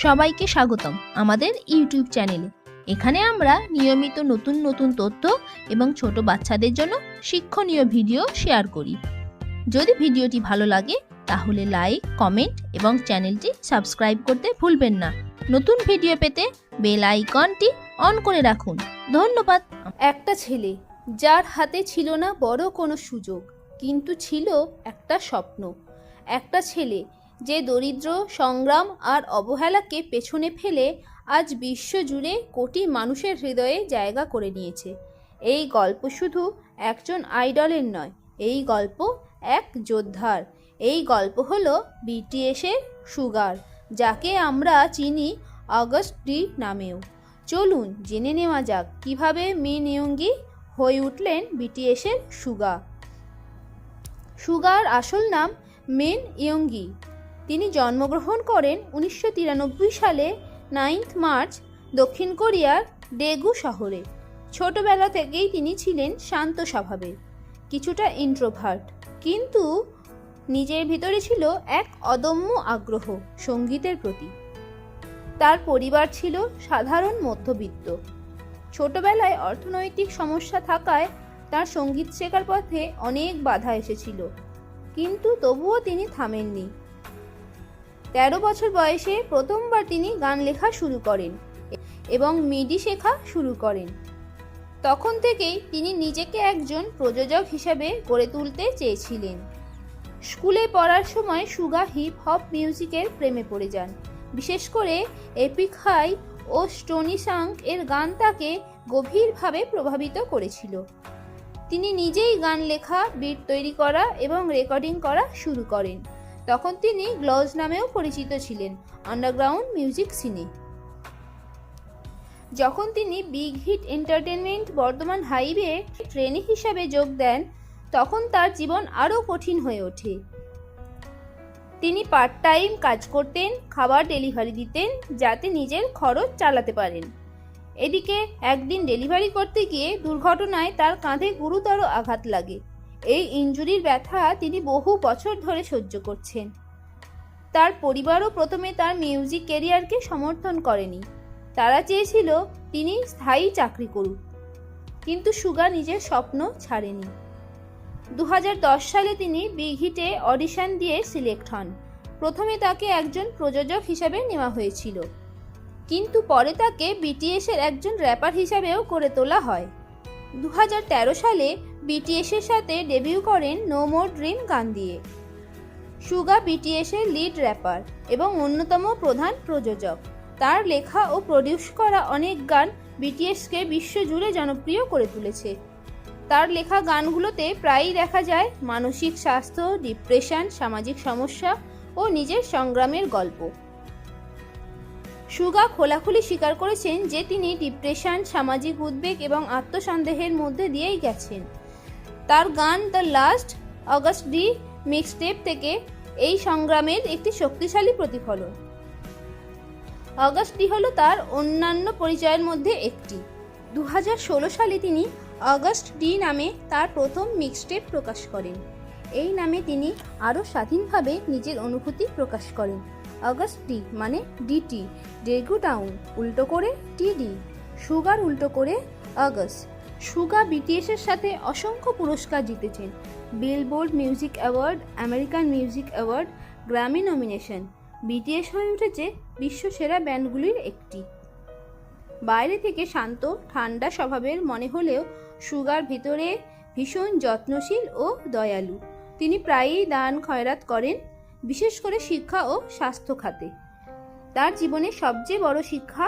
সবাইকে স্বাগতম আমাদের ইউটিউব চ্যানেলে। এখানে আমরা নিয়মিত নতুন নতুন তথ্য এবং ছোট বাচ্চাদের জন্য শিক্ষণীয় ভিডিও শেয়ার করি। যদি ভিডিওটি ভালো লাগে তাহলে লাইক, কমেন্ট এবং চ্যানেলটি সাবস্ক্রাইব করতে ভুলবেন না। নতুন ভিডিও পেতে বেল আইকনটি অন করে রাখুন। ধন্যবাদ। একটা ছেলে যার হাতে ছিল না বড় কোনো সুযোগ, কিন্তু ছিল একটা স্বপ্ন। একটা ছেলে যে দরিদ্র, সংগ্রাম আর অবহেলাকে পেছনে ফেলে আজ বিশ্বজুড়ে কোটি মানুষের হৃদয়ে জায়গা করে নিয়েছে। এই গল্প শুধু একজন আইডলের নয়, এই গল্প এক যোদ্ধার। এই গল্প হলো বিটিএসের সুগার, যাকে আমরা চিনি অগস্ট ডি নামেও। চলুন জেনে নেওয়া যাক কিভাবে মিন ইয়ংগি হয়ে উঠলেন বিটিএসের সুগা। সুগার আসল নাম মিন ইয়ংগি। তিনি জন্মগ্রহণ করেন 1993 সালে 9 মার্চ দক্ষিণ কোরিয়ার ডেগু শহরে। ছোটবেলা থেকেই তিনি ছিলেন শান্ত স্বভাবের, কিছুটা ইন্ট্রোভার্ট, কিন্তু নিজের ভিতরে ছিল এক অদম্য আগ্রহ সঙ্গীতের প্রতি। তার পরিবার ছিল সাধারণ মধ্যবিত্ত। ছোটবেলায় অর্থনৈতিক সমস্যা থাকায় তার সঙ্গীত শেখার পথে অনেক বাধা এসেছিল, কিন্তু তবুও তিনি থামেননি। 13 বছর বয়সে প্রথমবার তিনি গান লেখা শুরু করেন এবং মিডি শেখা শুরু করেন। তখন থেকেই তিনি নিজেকে একজন প্রযোজক হিসেবে গড়ে তুলতে চেয়েছিলেন। স্কুলে পড়ার সময় সুগা হিপ হপ মিউজিকের প্রেমে পড়ে যান। বিশেষ করে এপিক হাই ও স্টোনি সাং এর গান তাকে গভীরভাবে প্রভাবিত করেছিল। তিনি নিজেই গান লেখা, বিট তৈরি করা এবং রেকর্ডিং করা শুরু করেন। তখন তিনি গ্লজ নামেও পরিচিত ছিলেন আন্ডারগ্রাউন্ড মিউজিক সিনে। যখন তিনি big hit entertainment Bardhaman highway trainee হিসাবে যোগ দেন, তখন তার জীবন আরও কঠিন হয়ে ওঠে। তিনি পার্ট টাইম কাজ করতেন, খাবার ডেলিভারি দিতেন যাতে নিজের খরচ চালাতে পারেন। এদিকে একদিন ডেলিভারি করতে গিয়ে দুর্ঘটনায় তার কাঁধে গুরুতর আঘাত লাগে। এই ইনজুরির ব্যথা তিনি বহু বছর ধরে সহ্য করছেন। তার পরিবারও প্রথমে তার মিউজিক ক্যারিয়ারকে সমর্থন করেনি। তারা চেয়েছিল তিনি স্থায়ী চাকরি করুক, কিন্তু সুগা নিজের স্বপ্ন ছাড়েনি। 2010 সালে তিনি বিগ হিটে অডিশন দিয়ে সিলেক্ট হন। প্রথমে তাকে একজন প্রযোজক হিসাবে নেওয়া হয়েছিল, কিন্তু পরে তাকে বিটিএসের একজন র্যাপার হিসাবেও করে তোলা হয়। 2013 সালে বিটিএসের সাথে ডেবিউ করেন নো মোর ড্রিম গান দিয়ে। সুগা বিটিএসের লিড র্যাপার এবং অন্যতম প্রধান প্রযোজক। তার লেখা ও প্রডিউস করা অনেক গান বিটিএসকে বিশ্বজুড়ে জনপ্রিয় করে তুলেছে। তার লেখা গানগুলোতে প্রায়ই দেখা যায় মানসিক স্বাস্থ্য, ডিপ্রেশন, সামাজিক সমস্যা ও নিজের সংগ্রামের গল্প। সুগা খোলাখুলি স্বীকার করেছেন যে তিনি ডিপ্রেশন, সামাজিক উদ্বেগ এবং আত্মসন্দেহের মধ্যে দিয়েই গেছেন। তার গান the last August D mixtape থেকে এই সংগ্রামের একটি শক্তিশালী প্রতিফলন। অগস্ট ডি হলো তার অন্যান্য পরিচয়ের মধ্যে একটি। 2016 সালে তিনি অগস্ট ডি নামে তার প্রথম মিক্সটেপ প্রকাশ করেন। এই নামে তিনি আরও স্বাধীনভাবে নিজের অনুভূতি প্রকাশ করেন। অগস্ট ডি মানে ডিটি, ডেগু টাউন উল্টো করে টিডি, সুগার উল্টো করে অগস্ট। সুগা বিটিএসের সাথে অসংখ্য পুরস্কার জিতেছেন: billboard music award, American music award, Grammy nomination. BTS হয়ে উঠেছে বিশ্ব সেরা ব্যান্ডগুলির একটি। বাইরে থেকে শান্ত, ঠান্ডা স্বভাবের মনে হলেও সুগার ভিতরে ভীষণ যত্নশীল ও দয়ালু। তিনি প্রায়ই দান খয়রাত করেন, বিশেষ করে শিক্ষা ও স্বাস্থ্য খাতে। তার জীবনের সবচেয়ে বড় শিক্ষা,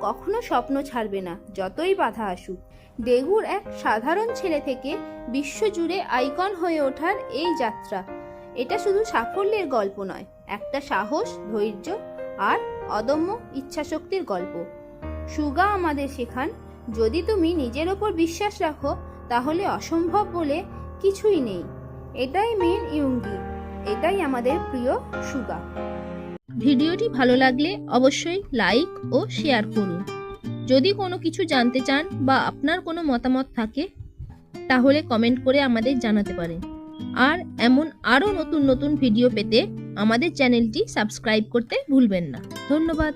কখনো স্বপ্ন ছাড়বে না যতই বাধা আসুক। ডেগুর এক সাধারণ ছেলে থেকে বিশ্বজুড়ে আইকন হয়ে ওঠার এই যাত্রা, এটা শুধু সাফল্যের গল্প নয়, একটা সাহস, ধৈর্য আর অদম্য ইচ্ছাশক্তির গল্প। সুগা আমাদের শেখান, যদি তুমি নিজের ওপর বিশ্বাস রাখো তাহলে অসম্ভব বলে কিছুই নেই। এটাই মিন ইয়ংগি, এটাই আমাদের প্রিয় সুগা। ভিডিওটি ভালো লাগলে অবশ্যই লাইক ও শেয়ার করুন। যদি কোনো কিছু জানতে চান বা আপনার কোনো মতামত থাকে তাহলে কমেন্ট করে আমাদের জানাতে পারেন। আর এমন আরও নতুন নতুন ভিডিও পেতে আমাদের চ্যানেলটি সাবস্ক্রাইব করতে ভুলবেন না। ধন্যবাদ।